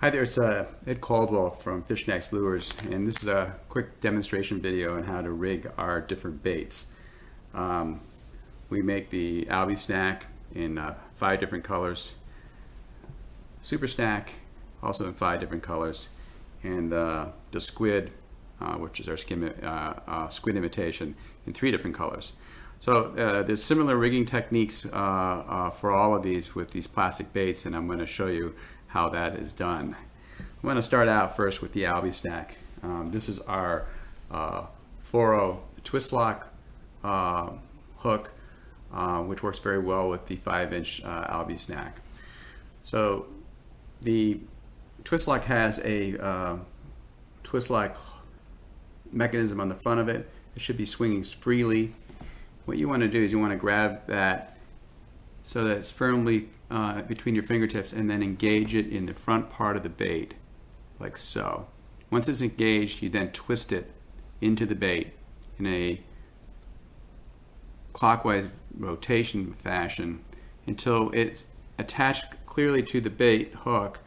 Hi there, it's Ed Caldwell from Fish Snax Lures, and this is a quick demonstration video on how to rig our different baits. We make the Albie Snack in 5 different colors, Super Snack also in 5 different colors, and the Squid, which is our squid imitation, in 3 different colors. So there's similar rigging techniques for all of these with these plastic baits, and I'm going to show you how that is done. I'm going to start out first with the Albie Snack. This is our 4-0 twist lock hook, which works very well with the 5-inch Albie Snack. So the twist lock has a twist lock mechanism on the front of it. It should be swinging freely. What you want to do is you want to grab that so that it's firmly between your fingertips, and then engage it in the front part of the bait, like so. Once it's engaged, you then twist it into the bait in a clockwise rotation fashion until it's attached clearly to the bait hook,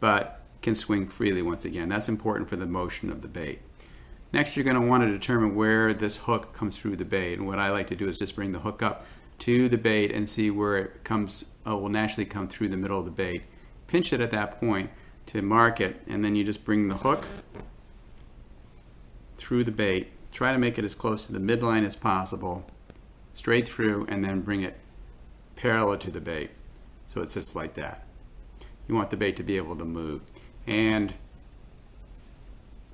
but can swing freely once again. That's important for the motion of the bait. Next, you're going to want to determine where this hook comes through the bait, and what I like to do is just bring the hook up to the bait and see where it comes, will naturally come through the middle of the bait. Pinch it at that point to mark it, and then you just bring the hook through the bait. Try to make it as close to the midline as possible, straight through, and then bring it parallel to the bait so it sits like that. You want the bait to be able to move, and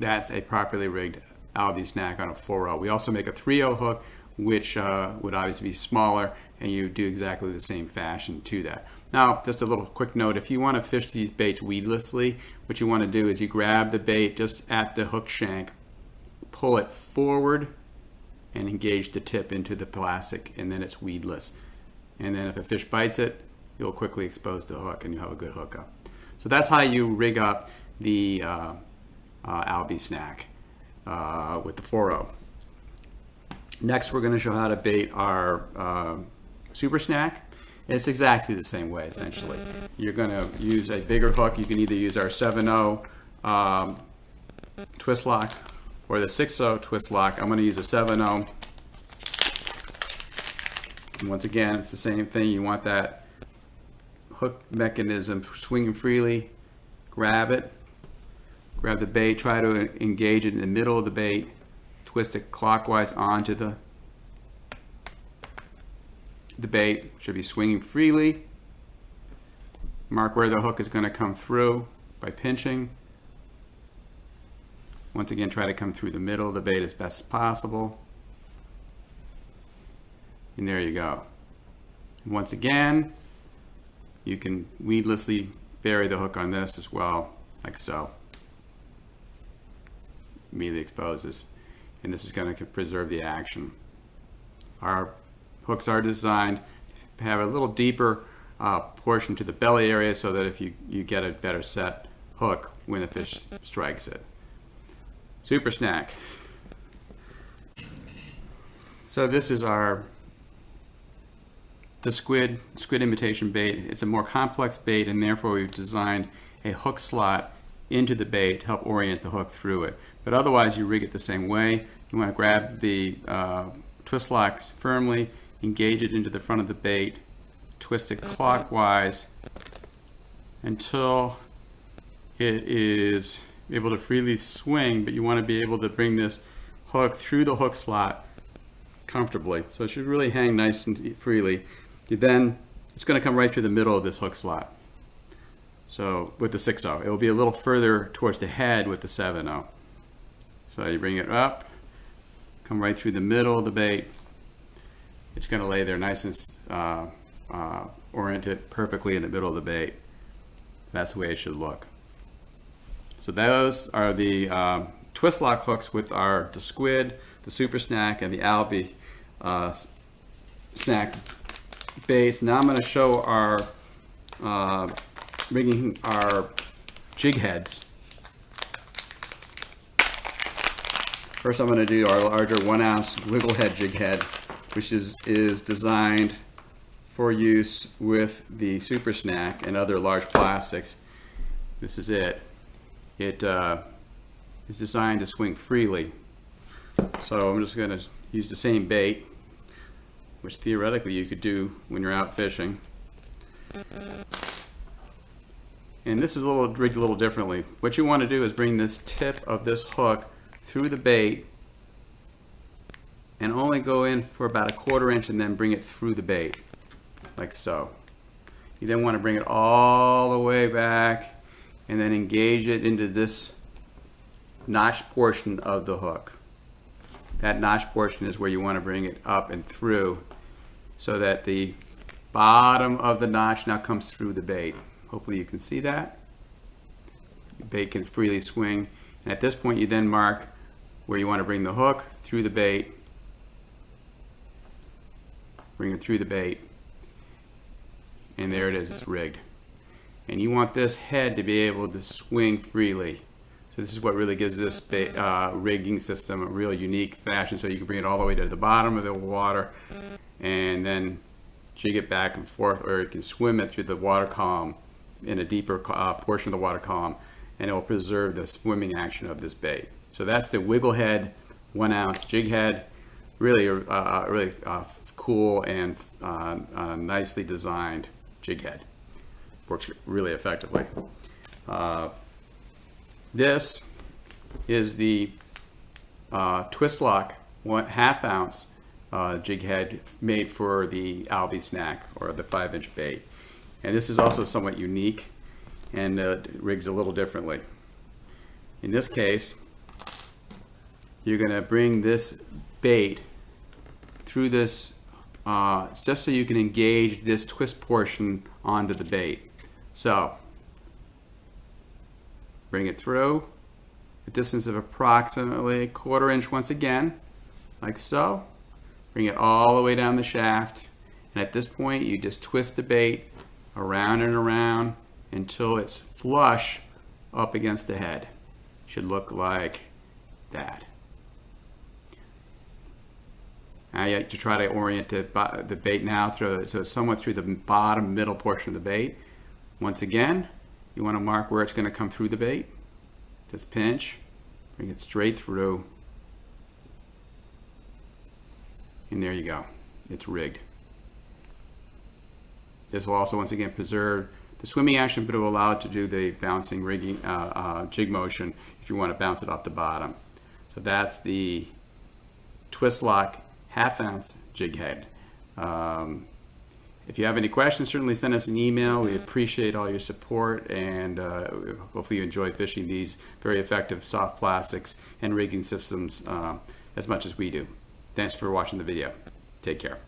that's a properly rigged Albie Snack on a 4-0. We also make a 3-0 hook, which would obviously be smaller, and you do exactly the same fashion to that. Now, just a little quick note, if you want to fish these baits weedlessly, what you want to do is you grab the bait just at the hook shank, pull it forward, and engage the tip into the plastic, and then it's weedless. And then if a fish bites it, you'll quickly expose the hook, and you have a good hookup. So that's how you rig up the Albie Snack with the 4-0. Next, we're going to show how to bait our Super Snack. It's exactly the same way, essentially. You're going to use a bigger hook. You can either use our 7-0 twist lock or the 6-0 twist lock. I'm going to use a 7-0. And once again, it's the same thing. You want that hook mechanism swinging freely. Grab it. Grab the bait. Try to engage it in the middle of the bait. Twist it clockwise onto the bait. Should be swinging freely. Mark where the hook is going to come through by pinching. Once again, try to come through the middle of the bait as best as possible. And there you go. And once again, you can weedlessly bury the hook on this as well, like so. Immediately exposes. And this is going to preserve the action. Our hooks are designed to have a little deeper portion to the belly area so that if you get a better set hook when the fish strikes it. Super Snack. So this is the squid imitation bait. It's a more complex bait, and therefore we've designed a hook slot into the bait to help orient the hook through it. But otherwise, you rig it the same way. You want to grab the twist lock firmly, engage it into the front of the bait, twist it clockwise until it is able to freely swing, but you want to be able to bring this hook through the hook slot comfortably. So it should really hang nice and freely. Then it's going to come right through the middle of this hook slot. So with the 6-0, it will be a little further towards the head with the 7-0. So you bring it up, come right through the middle of the bait. It's going to lay there nice and oriented perfectly in the middle of the bait. That's the way it should look. So those are the twist lock hooks with the Squid, the Super Snack, and the Albie Snack base. Now I'm going to show our rigging our jig heads. First, I'm going to do our larger 1-ounce wiggle head jig head, which is designed for use with the Super Snack and other large plastics. This is it. It is designed to swing freely. So I'm just going to use the same bait, which theoretically you could do when you're out fishing. And this is rigged a little differently. What you want to do is bring this tip of this hook through the bait and only go in for about a 1/4 inch and then bring it through the bait, like so. You then want to bring it all the way back and then engage it into this notched portion of the hook. That notched portion is where you want to bring it up and through so that the bottom of the notch now comes through the bait. Hopefully you can see that. The bait can freely swing. And at this point you then mark where you want to bring the hook through the bait. Bring it through the bait. And there it is, it's rigged. And you want this head to be able to swing freely. So this is what really gives this rigging system a real unique fashion. So you can bring it all the way to the bottom of the water and then jig it back and forth, or you can swim it through the water column in a deeper portion of the water column, and it will preserve the swimming action of this bait. So that's the wiggle head 1 ounce jig head. Really, really cool and nicely designed jig head. Works really effectively. This is the twist lock 1/2 ounce jig head made for the Albie Snack, or the 5-inch bait. And this is also somewhat unique and rigs a little differently. In this case, you're going to bring this bait through this just so you can engage this twist portion onto the bait. So bring it through a distance of approximately 1/4 inch once again, like so. Bring it all the way down the shaft, and at this point you just twist the bait around and around until it's flush up against the head. Should look like that. Now you have to try to orient the bait now so somewhat through the bottom middle portion of the bait. Once again, you want to mark where it's going to come through the bait. Just pinch, bring it straight through, and there you go. It's rigged. This will also once again preserve the swimming action, but it will allow it to do the bouncing rigging jig motion if you want to bounce it off the bottom. So that's the twist lock 1/2 ounce jig head. If you have any questions, certainly send us an email. We appreciate all your support, and hopefully you enjoy fishing these very effective soft plastics and rigging systems as much as we do. Thanks for watching the video. Take care.